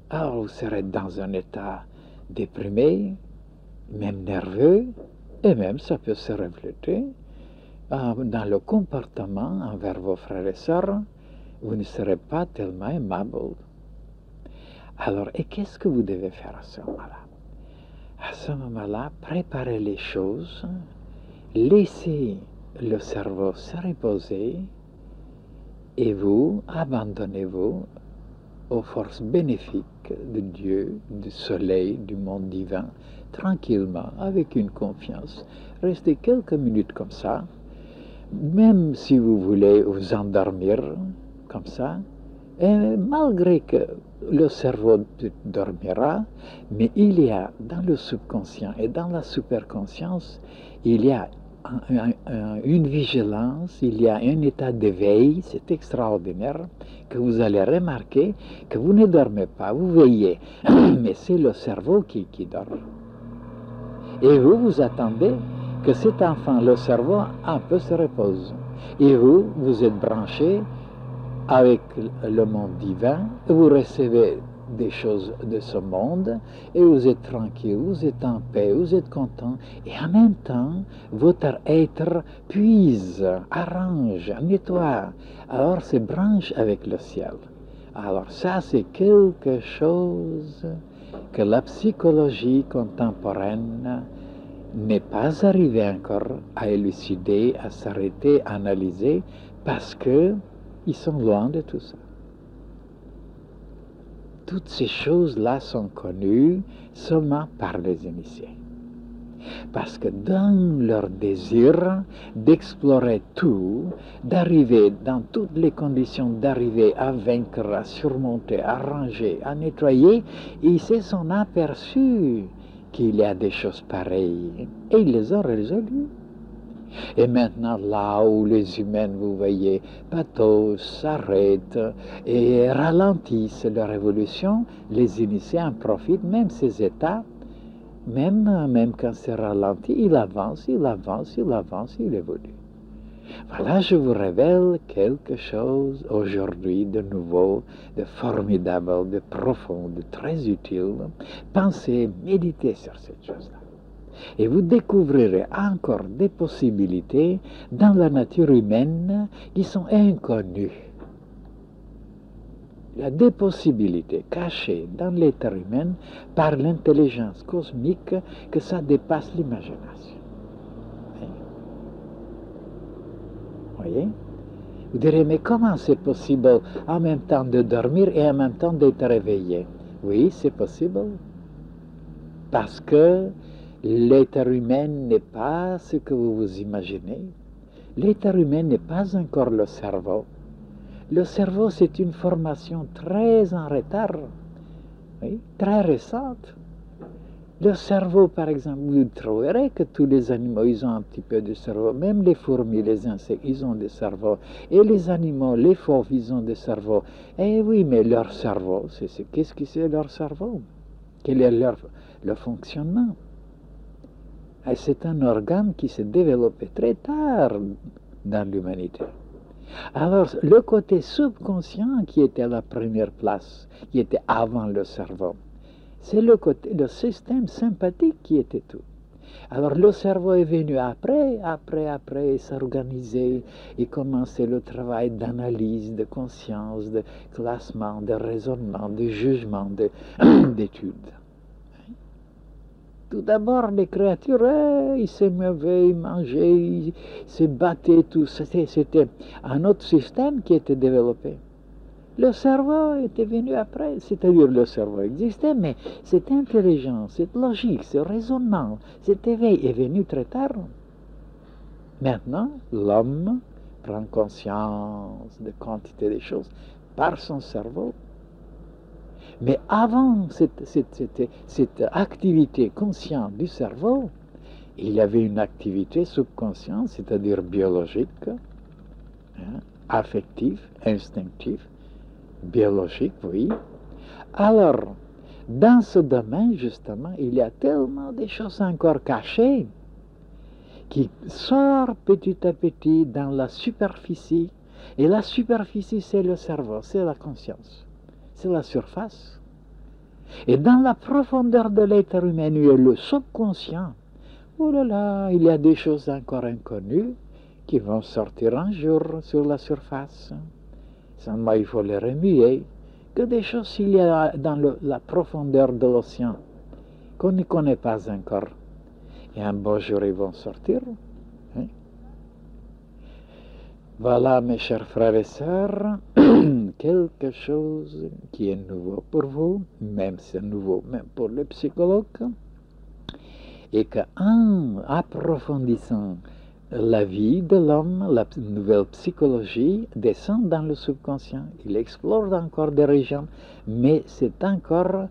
alors vous serez dans un état déprimé, même nerveux, et même ça peut se refléter dans le comportement envers vos frères et sœurs. Vous ne serez pas tellement aimable. Alors, et qu'est-ce que vous devez faire à ce moment-là? À ce moment-là, préparez les choses, laissez le cerveau se reposer et vous abandonnez-vous aux forces bénéfiques de Dieu, du soleil, du monde divin, tranquillement, avec une confiance. Restez quelques minutes comme ça, même si vous voulez vous endormir comme ça, et malgré que le cerveau dormira, mais il y a dans le subconscient et dans la superconscience, il y a une vigilance, il y a un état d'éveil, c'est extraordinaire, que vous allez remarquer que vous ne dormez pas, vous veillez, mais c'est le cerveau qui dort. Et vous, vous attendez que cet enfant, le cerveau, un peu se repose. Et vous, vous êtes branché avec le monde divin, vous recevez des choses de ce monde, et vous êtes tranquille, vous êtes en paix, vous êtes content, et en même temps, votre être puise, arrange, nettoie, alors se branche avec le ciel. Alors ça, c'est quelque chose que la psychologie contemporaine n'est pas arrivée encore à élucider, à s'arrêter, à analyser, parce que ils sont loin de tout ça. Toutes ces choses-là sont connues seulement par les initiés. Parce que dans leur désir d'explorer tout, d'arriver dans toutes les conditions, d'arriver à vaincre, à surmonter, à ranger, à nettoyer, ils se sont aperçus qu'il y a des choses pareilles. Et ils les ont résolues. Et maintenant, là où les humains, vous voyez, pathos, s'arrêtent et ralentissent leur évolution, les initiés en profitent, même ces états, même quand c'est ralenti, il avance, il avance, il avance, il évolue. Voilà, je vous révèle quelque chose aujourd'hui de nouveau, de formidable, de profond, de très utile. Pensez, méditez sur cette chose-là. Et vous découvrirez encore des possibilités dans la nature humaine qui sont inconnues. Il y a des possibilités cachées dans l'être humain par l'intelligence cosmique que ça dépasse l'imagination. Voyez? Vous direz, mais comment c'est possible en même temps de dormir et en même temps d'être réveillé? Oui, c'est possible. Parce que l'être humain n'est pas ce que vous vous imaginez. L'être humain n'est pas encore le cerveau. Le cerveau, c'est une formation très en retard, oui, très récente. Le cerveau, par exemple, vous trouverez que tous les animaux, ils ont un petit peu de cerveau. Même les fourmis, les insectes, ils ont des cerveaux. Et les animaux, les fauves, ils ont des cerveaux. Eh oui, mais leur cerveau, qu'est-ce que c'est leur cerveau? Quel est leur fonctionnement? Et c'est un organe qui s'est développé très tard dans l'humanité. Alors, le côté subconscient qui était à la première place, qui était avant le cerveau, c'est le système sympathique qui était tout. Alors, le cerveau est venu après s'organiser et commencer le travail d'analyse, de conscience, de classement, de raisonnement, de jugement, d'étude. Tout d'abord, les créatures, ils se mouvaient, ils mangeaient, ils se battaient, tout. C'était un autre système qui était développé. Le cerveau était venu après, c'est-à-dire le cerveau existait, mais cette intelligence, cette logique, ce raisonnement, cet éveil est venu très tard. Maintenant, l'homme prend conscience de quantité de choses par son cerveau. Mais avant cette activité consciente du cerveau, il y avait une activité subconsciente, c'est-à-dire biologique, affective, instinctive, biologique, oui. Alors, dans ce domaine, justement, il y a tellement de choses encore cachées qui sortent petit à petit dans la superficie. Et la superficie, c'est le cerveau, c'est la conscience. C'est la surface. Et dans la profondeur de l'être humain, il y a le subconscient. Oh là là, il y a des choses encore inconnues qui vont sortir un jour sur la surface. Seulement, il faut les remuer. Que des choses il y a dans la profondeur de l'océan qu'on ne connaît pas encore. Et un beau jour, ils vont sortir. Hein? Voilà, mes chers frères et sœurs, quelque chose qui est nouveau pour vous, même c'est nouveau même pour le psychologue, et qu'en approfondissant la vie de l'homme, la nouvelle psychologie descend dans le subconscient. Il explore encore des régions, mais c'est encore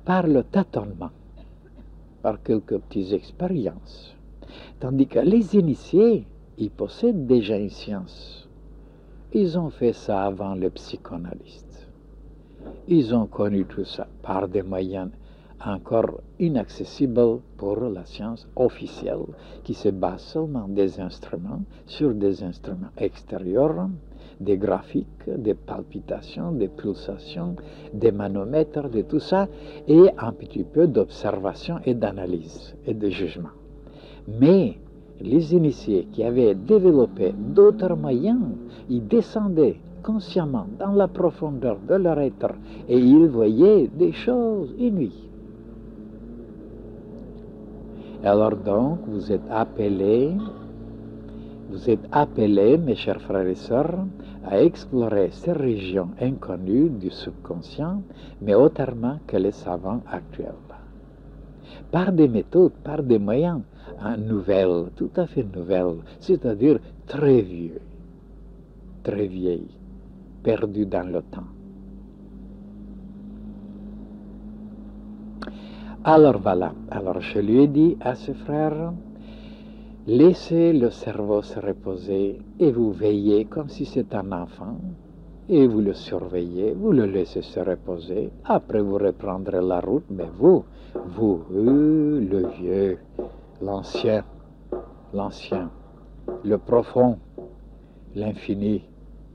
par le tâtonnement, par quelques petites expériences. Tandis que les initiés, ils possèdent déjà une science. Ils ont fait ça avant les psychanalystes. Ils ont connu tout ça par des moyens encore inaccessibles pour la science officielle, qui se base seulement sur des instruments extérieurs, des graphiques, des palpitations, des pulsations, des manomètres, de tout ça, et un petit peu d'observation et d'analyse et de jugement. Mais les initiés qui avaient développé d'autres moyens, ils descendaient consciemment dans la profondeur de leur être et ils voyaient des choses inouïes. Alors donc, vous êtes appelés, mes chers frères et sœurs, à explorer ces régions inconnues du subconscient, mais autrement que les savants actuels. Par des méthodes, par des moyens nouvelles, tout à fait nouvelles, c'est-à-dire très vieux, très vieilles, perdus dans le temps. Alors voilà, alors je lui ai dit à ce frère, laissez le cerveau se reposer et vous veillez comme si c'était un enfant et vous le surveillez, vous le laissez se reposer, après vous reprendrez la route, mais vous, le vieux, l'ancien, le profond, l'infini,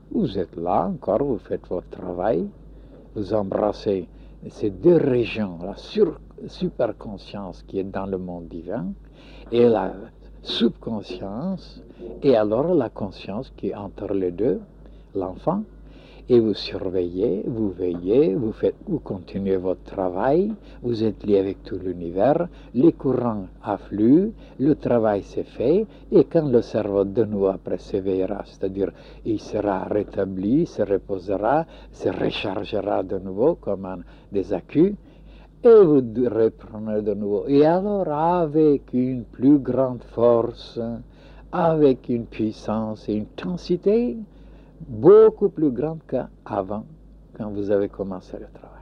vous êtes là encore, vous faites votre travail, vous embrassez ces deux régions, la superconscience qui est dans le monde divin et la subconscience, et alors la conscience qui est entre les deux, l'enfant, et vous surveillez, vous veillez, vous continuez votre travail, vous êtes lié avec tout l'univers, les courants affluent, le travail s'est fait, et quand le cerveau de nouveau après s'éveillera, c'est-à-dire il sera rétabli, se reposera, se rechargera de nouveau comme des accus, et vous reprenez de nouveau. Et alors avec une plus grande force, avec une puissance et une intensité, beaucoup plus grande qu'avant, quand vous avez commencé le travail.